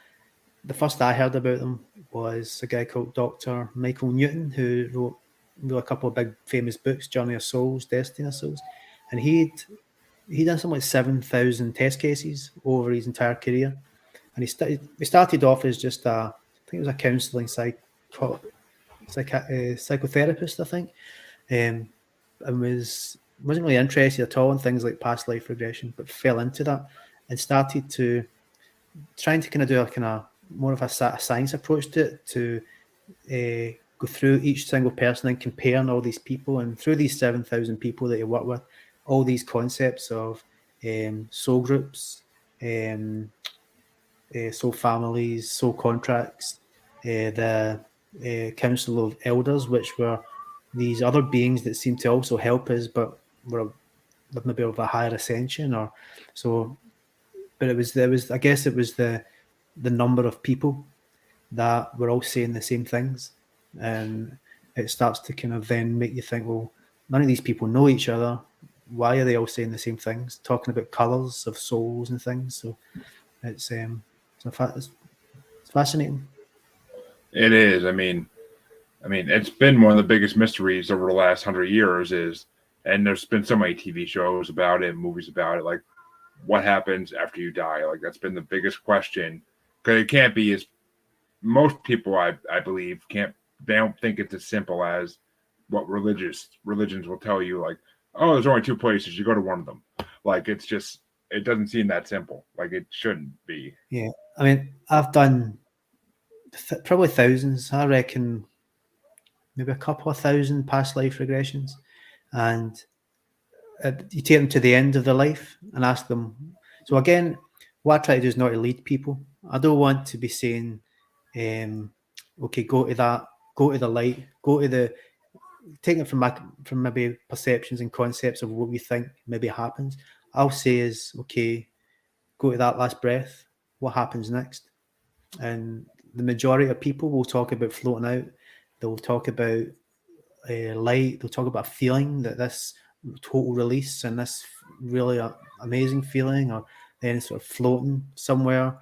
[SPEAKER 2] The first I heard about them was a guy called Dr. Michael Newton, who wrote a couple of big famous books, Journey of Souls, Destiny of Souls, and he'd done something like 7,000 test cases over his entire career. And he started off as just I think it was a counselling psychotherapist, I think, and wasn't really interested at all in things like past life regression, but fell into that and started to trying to kind of do a kind of more of a science approach to it, to go through each single person and comparing all these people, and through these 7,000 people that he worked with, all these concepts of soul groups, soul families, soul contracts, the council of elders, which were these other beings that seem to also help us, but were maybe of a higher ascension, or so. But it was the number of people that were all saying the same things, and it starts to kind of then make you think, well, none of these people know each other. Why are they all saying the same things, talking about colours of souls and things? So it's fascinating.
[SPEAKER 1] It is. I mean, it's been one of the biggest mysteries over the last 100 years and there's been so many TV shows about it, movies about it, like what happens after you die. Like that's been the biggest question, because it can't be as most people, I believe, they don't think it's as simple as what religions will tell you. Like, oh, there's only two places, you go to one of them. Like it doesn't seem that simple. Like it shouldn't be.
[SPEAKER 2] Yeah, I mean, I've done probably thousands. I reckon maybe a couple of thousand past life regressions, and you take them to the end of their life and ask them. So again, what I try to do is not to lead people. I don't want to be saying, okay, go to the light, taking it from maybe perceptions and concepts of what we think maybe happens. I'll say is, okay, go to that last breath. What happens next? And the majority of people will talk about floating out. They'll talk about light. They'll talk about feeling, that this total release and this really amazing feeling, or then sort of floating somewhere,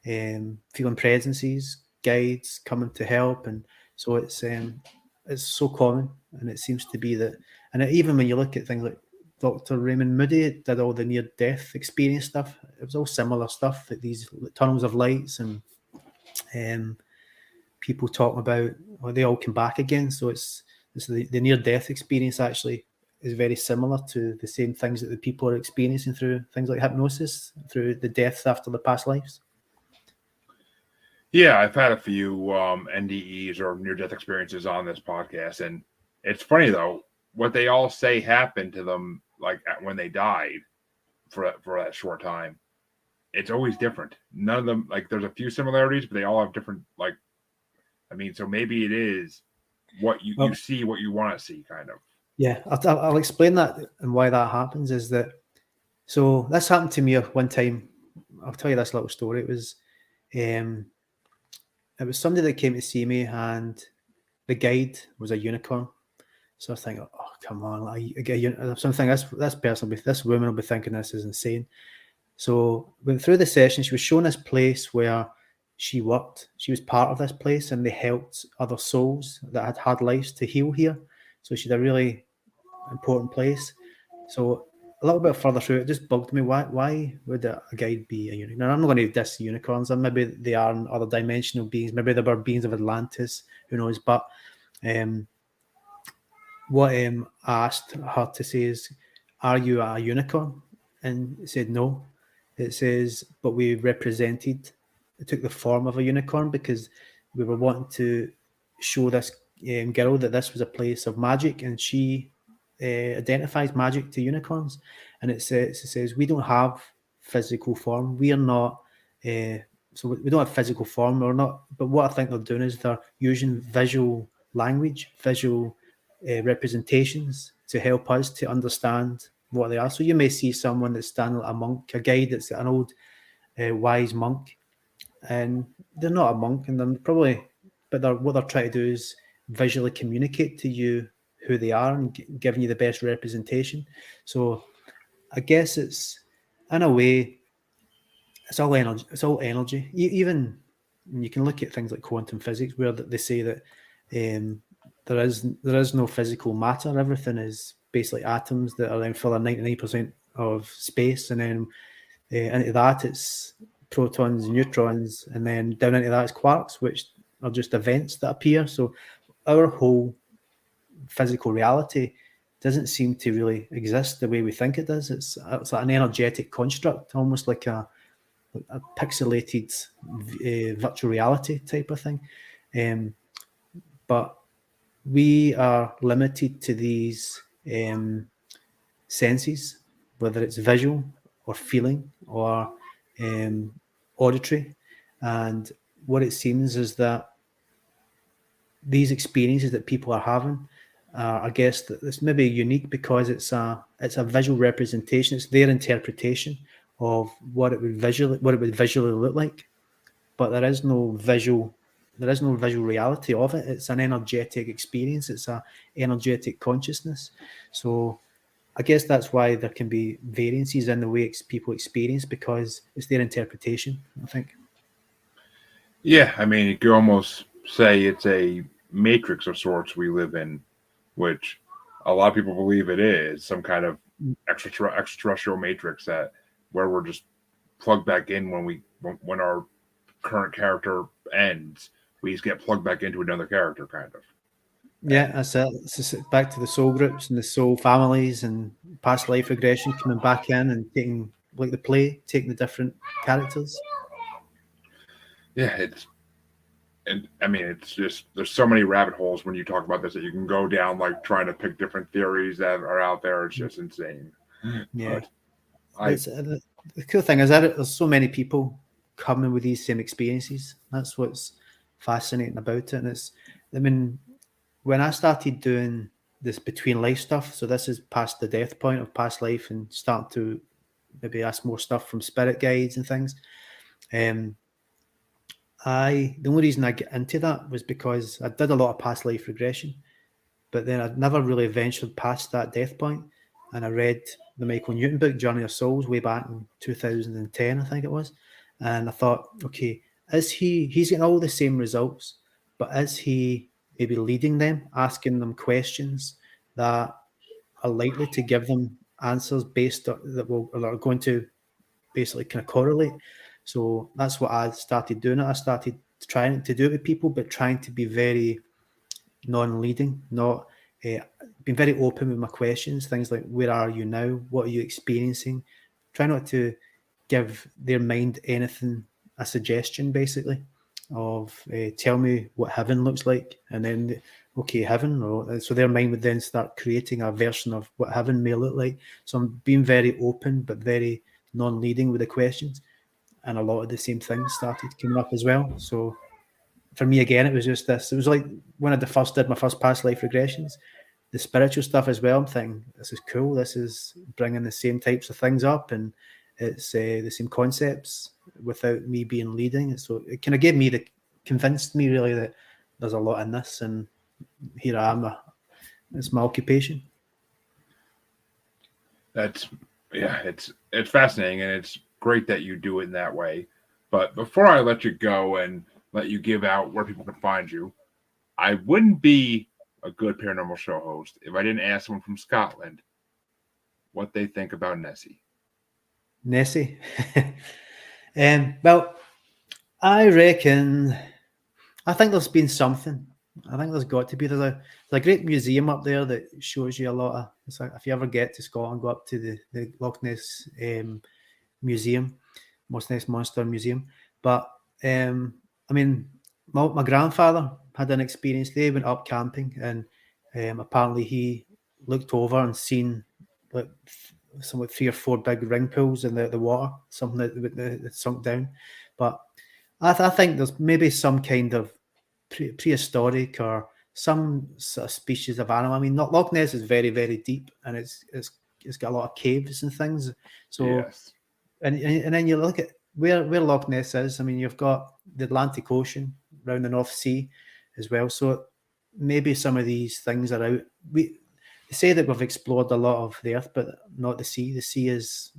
[SPEAKER 2] feeling presences, guides coming to help. And so it's so common, and it seems to be that. And even when you look at things like Dr. Raymond Moody did all the near-death experience stuff, it was all similar stuff, like these tunnels of lights, and people talking about, well, they all come back again. So it's the near-death experience actually is very similar to the same things that the people are experiencing through things like hypnosis, through the deaths after the past lives.
[SPEAKER 1] Yeah, I've had a few NDEs or near-death experiences on this podcast, and it's funny though, what they all say happened to them, like when they died for that short time. It's always different. None of them, like there's a few similarities, but they all have different, like, I mean, so maybe it is what you see, what you want to see, kind of.
[SPEAKER 2] Yeah, I'll explain that, and why that happens is that, so this happened to me one time. I'll tell you this little story. It was somebody that came to see me, and the guide was a unicorn. So I think, oh, come on, something this woman will be thinking this is insane. So went through the session. She was shown this place where she was part of this place, and they helped other souls that had had lives to heal here. So she's a really important place. So a little bit further through, it just bugged me. Why would a guide be a unicorn? Now, I'm not going to diss unicorns, and maybe they are other dimensional beings. Maybe they were beings of Atlantis. Who knows? But what I asked her to say is, "Are you a unicorn?" And it said no. It says, "But we represented. It took the form of a unicorn because we were wanting to show this girl that this was a place of magic, and she identifies magic to unicorns." And it says we don't have physical form. We are not. So we don't have physical form. We're not. But what I think they're doing is they're using visual language, visual representations to help us to understand what they are. So you may see someone that's standing like a monk, a guide that's an old wise monk, and they're not a monk, and they're probably, but what they're trying to do is visually communicate to you who they are and giving you the best representation. So I guess it's, in a way, it's all energy. It's all energy. Even you can look at things like quantum physics, where they say that there is no physical matter. Everything is basically atoms that are then full of 99% of space, and then into that it's protons, neutrons, and then down into that is quarks, which are just events that appear. So our whole physical reality doesn't seem to really exist the way we think it does. It's like an energetic construct, almost like a pixelated virtual reality type of thing. But we are limited to these senses, whether it's visual or feeling or auditory. And what it seems is that these experiences that people are having, I guess that it's maybe unique because it's a visual representation. It's their interpretation of what it would visually look like, but there is no visual reality of it. It's an energetic experience. It's a energetic consciousness. So I guess that's why there can be variances in the way people experience, because it's their interpretation, I think.
[SPEAKER 1] Yeah, I mean, you could almost say it's a matrix of sorts we live in, which a lot of people believe it is some kind of extraterrestrial matrix that where we're just plugged back in when our current character ends, we just get plugged back into another character, kind of.
[SPEAKER 2] Yeah, that's it. It's just back to the soul groups and the soul families and past life regression, coming back in and taking, like the play, taking the different characters.
[SPEAKER 1] Yeah, it's just there's so many rabbit holes when you talk about this that you can go down, like trying to pick different theories that are out there. It's just insane.
[SPEAKER 2] Yeah, the cool thing is that there's so many people coming with these same experiences. That's what's fascinating about it. And it's, I mean, when I started doing this between life stuff, so this is past the death point of past life and start to maybe ask more stuff from spirit guides and things. The only reason I get into that was because I did a lot of past life regression, but then I'd never really ventured past that death point. And I read the Michael Newton book, Journey of Souls, way back in 2010, I think it was. And I thought, okay, he's getting all the same results, but is he maybe leading them, asking them questions that are likely to give them answers that are going to basically kind of correlate? So that's what I started doing. I started trying to do it with people, but trying to be very non-leading, not being very open with my questions. Things like, where are you now? What are you experiencing? Try not to give their mind anything, a suggestion basically of tell me what heaven looks like, and then okay, heaven, so their mind would then start creating a version of what heaven may look like. So I'm being very open but very non-leading with the questions, and a lot of the same things started coming up as well. So for me, again, it was just this. It was like when I first did my first past life regressions, the spiritual stuff as well. I'm thinking, this is cool. This is bringing the same types of things up, and it's the same concepts without me being leading. So it kind of convinced me really that there's a lot in this, and here I am. It's my occupation.
[SPEAKER 1] It's fascinating, and it's great that you do it in that way. But before I let you go and let you give out where people can find you, I wouldn't be a good paranormal show host if I didn't ask someone from Scotland what they think about Nessie.
[SPEAKER 2] Nessie. Well, I reckon. I think there's been something. I think there's got to be. There's a great museum up there that shows you a lot of. It's like, if you ever get to Scotland, go up to the Loch Ness Museum, Loch Ness Monster Museum. But I mean, my grandfather had an experience. They went up camping, and apparently he looked over and seen like some like 3 or 4 big ring pools in the water, something that sunk down. But I think there's maybe some kind of prehistoric or some sort of species of animal. I mean, Loch Ness is very, very deep, and it's got a lot of caves and things. So,
[SPEAKER 1] yes.
[SPEAKER 2] and then you look at where Loch Ness is. I mean, you've got the Atlantic Ocean around the North Sea as well. So maybe some of these things are out. They say that we've explored a lot of the Earth, but not the sea. The sea there's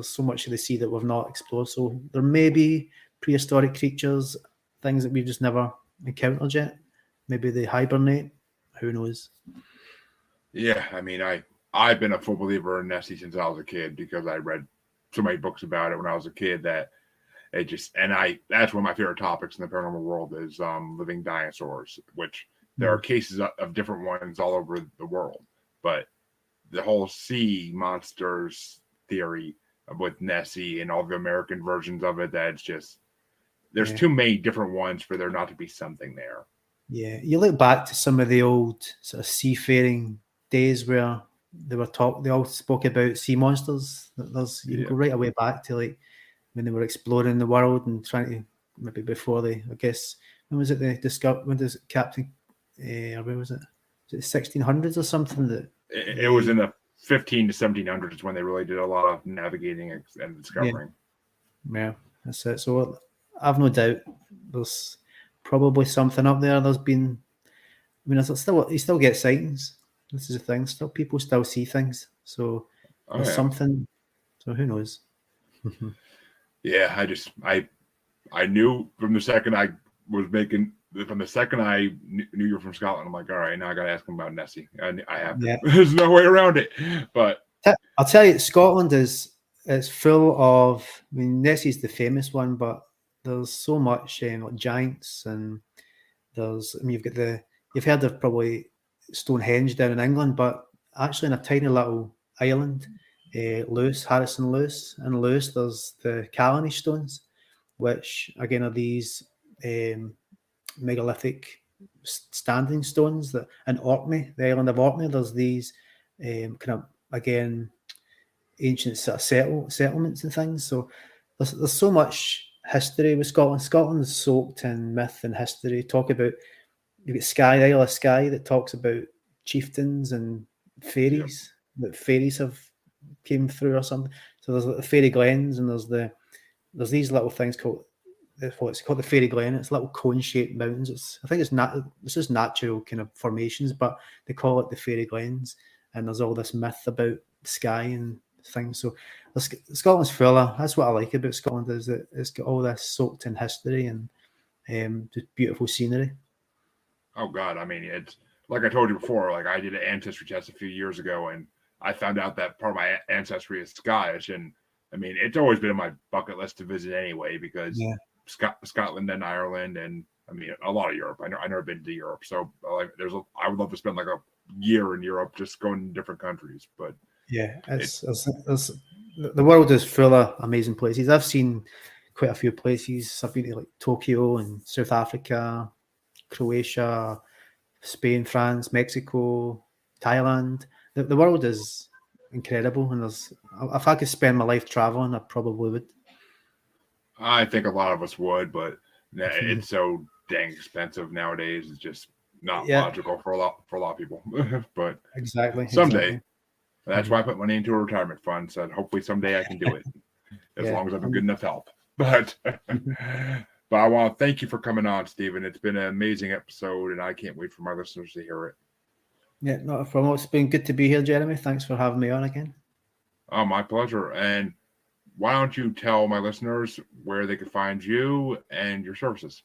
[SPEAKER 2] so much of the sea that we've not explored. So there may be prehistoric creatures, things that we've just never encountered yet. Maybe they hibernate. Who knows?
[SPEAKER 1] Yeah, I mean, I've been a full believer in Nessie since I was a kid because I read so many books about it when I was a kid that it just that's one of my favorite topics in the paranormal world is living dinosaurs, which there are cases of different ones all over the world, but the whole sea monsters theory with Nessie and all the American versions of it, that's just there's too many different ones for there not to be something there.
[SPEAKER 2] Yeah, you look back to some of the old sort of seafaring days where they all spoke about sea monsters. You can go right away back to like when they were exploring the world and trying to, maybe before they, I guess, when was it they discovered, when does Captain, or where was it? Was it 1600s or something?
[SPEAKER 1] It was in the 15 to 1700s when they really did a lot of navigating and discovering.
[SPEAKER 2] Yeah, that's it. So I've no doubt there's probably something up there. There's been, I mean, you still get sightings. This is the thing. People still see things. So there's something. So who knows?
[SPEAKER 1] Yeah, I knew from the second I knew you were from Scotland. I'm like, all right, now I got to ask him about Nessie. I have to. There's no way around it. But
[SPEAKER 2] I'll tell you, Scotland it's full of. I mean, Nessie's the famous one, but there's so much like giants, and there's. I mean, you've heard of probably Stonehenge down in England, but actually in a tiny little island, Harrison Lewis, and Lewis, there's the Callany stones, which again are these megalithic standing stones that in Orkney, the island of Orkney, there's these kind of again ancient sort of settlements and things. So there's so much history with Scotland. Scotland's soaked in myth and history. You've got the Isle of Skye that talks about chieftains and fairies, that fairies have came through or something. So there's the fairy glens, and there's these little things called what's called the Fairy Glen. It's little cone-shaped mountains. I think it's just natural kind of formations, but they call it the Fairy Glens. And there's all this myth about Skye and things. So Scotland's full of. That's what I like about Scotland, is that it's got all this soaked in history and just beautiful scenery.
[SPEAKER 1] Oh God, I mean, it's like I told you before. Like I did an ancestry test a few years ago, and I found out that part of my ancestry is Scottish, and I mean, it's always been on my bucket list to visit anyway because Scotland and Ireland, and I mean, a lot of Europe. I've never been to Europe, so like, I would love to spend like a year in Europe just going to different countries. But
[SPEAKER 2] yeah, the world is full of amazing places. I've seen quite a few places. I've been to like Tokyo and South Africa, Croatia, Spain, France, Mexico, Thailand. The world is incredible, and if I could spend my life traveling, I probably would.
[SPEAKER 1] I think a lot of us would, but it's so dang expensive nowadays. It's just not logical for a lot of people. But someday, that's why I put money into a retirement fund. So hopefully someday I can do it, as long as I have good enough help. But but I want to thank you for coming on, Stephen. It's been an amazing episode, and I can't wait for my listeners to hear it.
[SPEAKER 2] Yeah, not a problem. It's been good to be here, Jeremy. Thanks for having me on again.
[SPEAKER 1] Oh, my pleasure. And why don't you tell my listeners where they can find you and your services?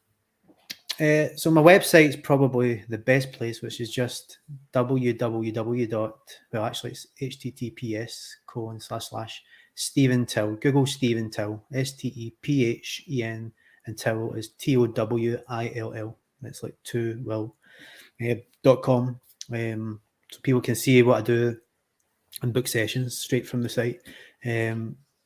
[SPEAKER 2] So my website's probably the best place, which is just www. Well, actually, it's https:// Stephen Towill. Google Stephen Towill. Stephen, and Towill is Towill. It's like two will. .com. So people can see what I do and book sessions straight from the site.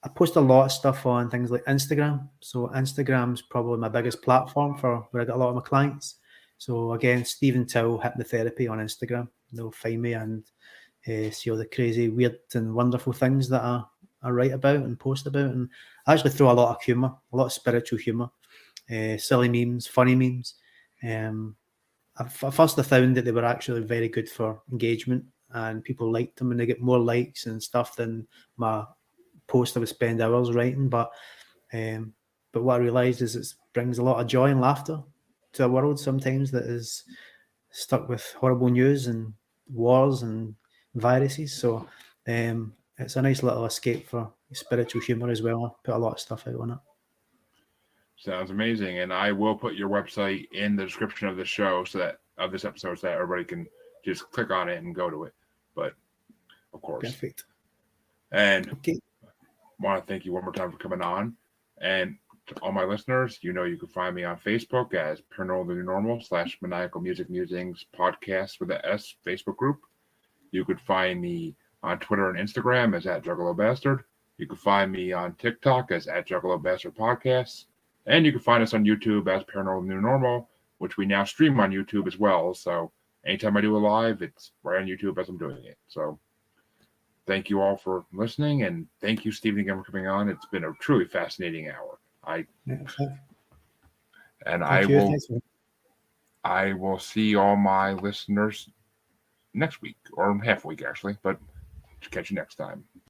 [SPEAKER 2] I post a lot of stuff on things like Instagram. So Instagram's probably my biggest platform for where I get a lot of my clients. So again, Stephen Towill Hypnotherapy on Instagram. They'll find me and see all the crazy, weird and wonderful things that I write about and post about. And I actually throw a lot of humour, a lot of spiritual humour, silly memes, funny memes. First I found that they were actually very good for engagement and people liked them and they get more likes and stuff than my post I would spend hours writing. But what I realised is it brings a lot of joy and laughter to a world sometimes that is stuck with horrible news and wars and viruses. So it's a nice little escape for spiritual humour as well. I put a lot of stuff out on it.
[SPEAKER 1] Sounds amazing. And I will put your website in the description of the show of this episode so that everybody can just click on it and go to it. But of course.
[SPEAKER 2] Perfect.
[SPEAKER 1] And I want to thank you one more time for coming on. And to all my listeners, you can find me on Facebook as Paranormal the New Normal / Maniacal Music Musings Podcast with an S Facebook group. You could find me on Twitter and Instagram as @JuggaloBastard. You can find me on TikTok as @JuggaloBastard Podcast. And you can find us on YouTube as Paranormal New Normal, which we now stream on YouTube as well. So anytime I do a live, it's right on YouTube as I'm doing it. So thank you all for listening. And thank you, Stephen, again for coming on. It's been a truly fascinating hour. I will see all my listeners next week, or half a week, actually. But catch you next time.